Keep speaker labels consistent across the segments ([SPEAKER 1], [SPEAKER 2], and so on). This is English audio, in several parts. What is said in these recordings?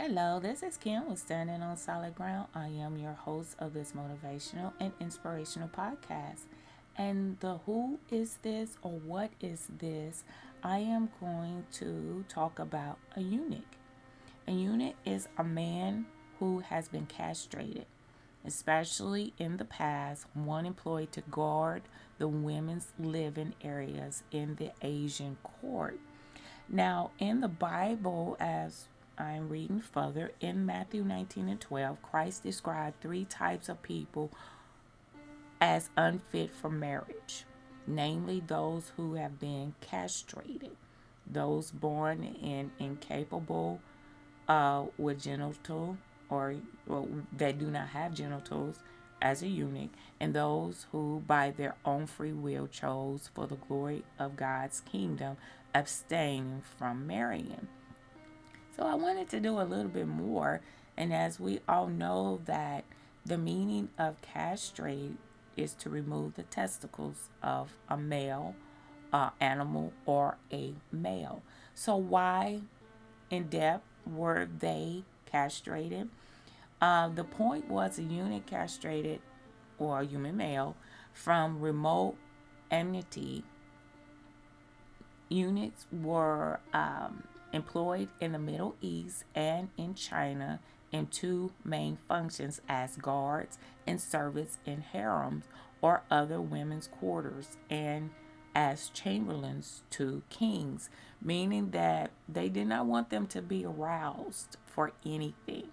[SPEAKER 1] Hello, this is Kim with Standing on Solid Ground. I am your host of this motivational and inspirational podcast. And the who is this or what is this? I am going to talk about a eunuch. A eunuch is a man who has been castrated, especially in the past, one employed to guard the women's living areas in the Asian court. Now, in the Bible, as I'm reading further, in Matthew 19 and 12, Christ described three types of people as unfit for marriage, namely those who have been castrated, those born in incapable with genital or that do not have genitals as a eunuch, and those who by their own free will chose for the glory of God's kingdom abstain from marrying. So I wanted to do a little bit more, and as we all know that the meaning of castrate is to remove the testicles of a male animal or a male. So why in depth were they castrated? The point was a eunuch castrated or a human male from remote enmity. Eunuchs were employed in the Middle East and in China in two main functions as guards and servants in harems or other women's quarters, and as chamberlains to kings, meaning that they did not want them to be aroused for anything.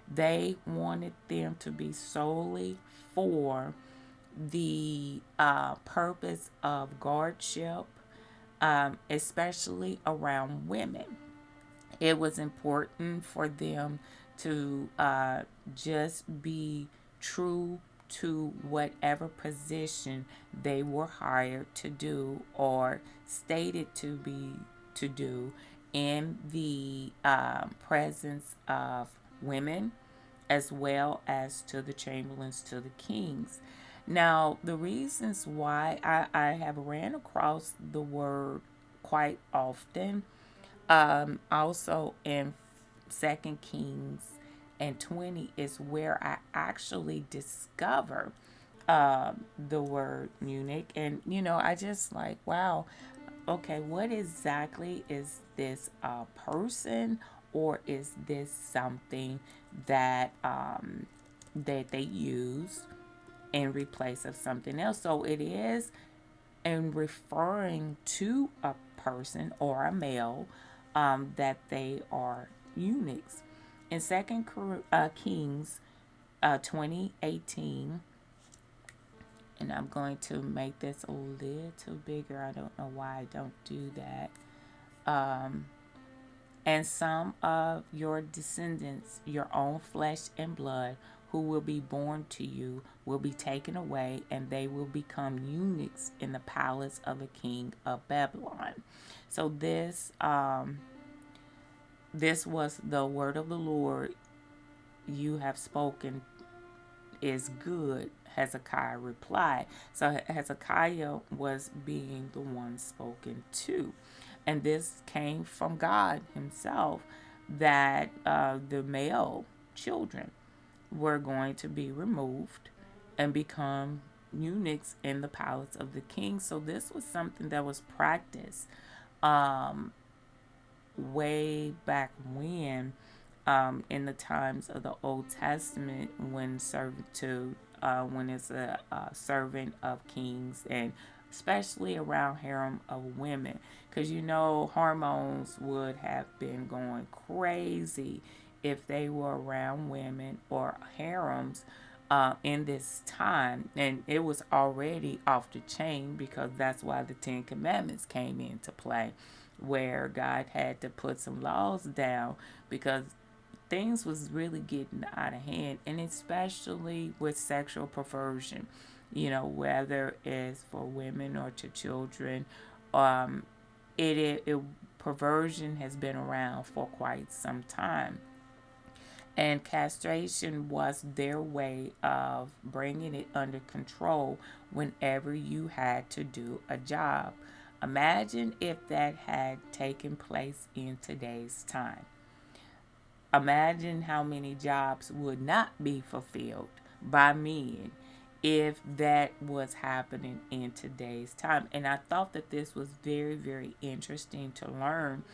[SPEAKER 1] They wanted them to be solely for the purpose of guardship, especially around women. It was important for them to just be true to whatever position they were hired to do or stated to do in the presence of women, as well as to the chamberlains, to the kings. Now, the reasons why I have ran across the word quite often, also in Second Kings and 20, is where I actually discover the word eunuch. And, I just like, wow, okay, what exactly is this person, or is this something that that they use in replace of something else? So it is in referring to a person or a male that they are eunuchs. In Second Kings 2018, and I'm going to make this a little bigger. I don't know why I don't do that. Um, and some of your descendants, your own flesh and blood, who will be born to you, will be taken away, and they will become eunuchs in the palace of the king of Babylon. So this was the word of the Lord. You have spoken is good, Hezekiah replied. So Hezekiah was being the one spoken to. And this came from God Himself, that the male children were going to be removed and become eunuchs in the palace of the king. So this was something that was practiced um, way back when, in the times of the Old Testament, when servitude, when it's a servant of kings, and especially around harem of women, because hormones would have been going crazy if they were around women or harems in this time. And it was already off the chain, because that's why the Ten Commandments came into play, where God had to put some laws down, because things was really getting out of hand, and especially with sexual perversion, whether it's for women or to children. um it perversion has been around for quite some time, and castration was their way of bringing it under control whenever you had to do a job. Imagine if that had taken place in today's time. Imagine how many jobs would not be fulfilled by men if that was happening in today's time. And I thought that this was very, very interesting to learn,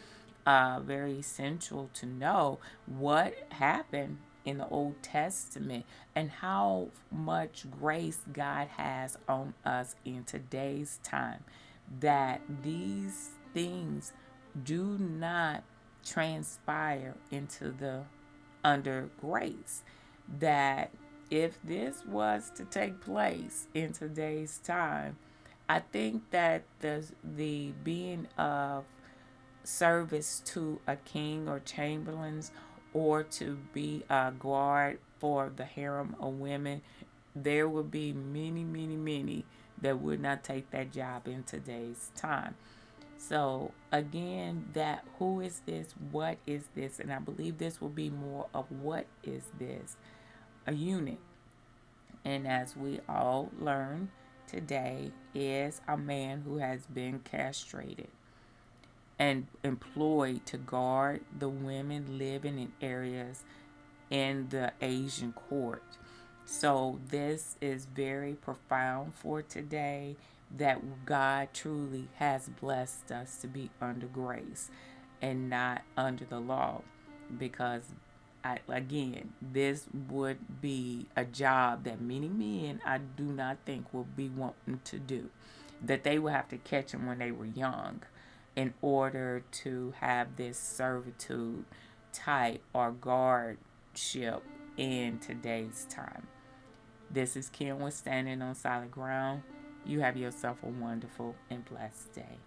[SPEAKER 1] very essential to know what happened in the Old Testament and how much grace God has on us in today's time. That these things do not transpire into the under grace. That if this was to take place in today's time, I think that the being of service to a king or chamberlains, or to be a guard for the harem of women, there would be many, many, many that would not take that job in today's time. So again, that who is this? What is this? And I believe this will be more of what is this? A eunuch. And as we all learn today, is a man who has been castrated and employed to guard the women living in areas in the Asian court. So this is very profound for today, that God truly has blessed us to be under grace and not under the law, because again, this would be a job that many men, I do not think, will be wanting to do. That they will have to catch them when they were young in order to have this servitude type or guardship in today's time. This is Kim with Standing on Solid Ground. You have yourself a wonderful and blessed day.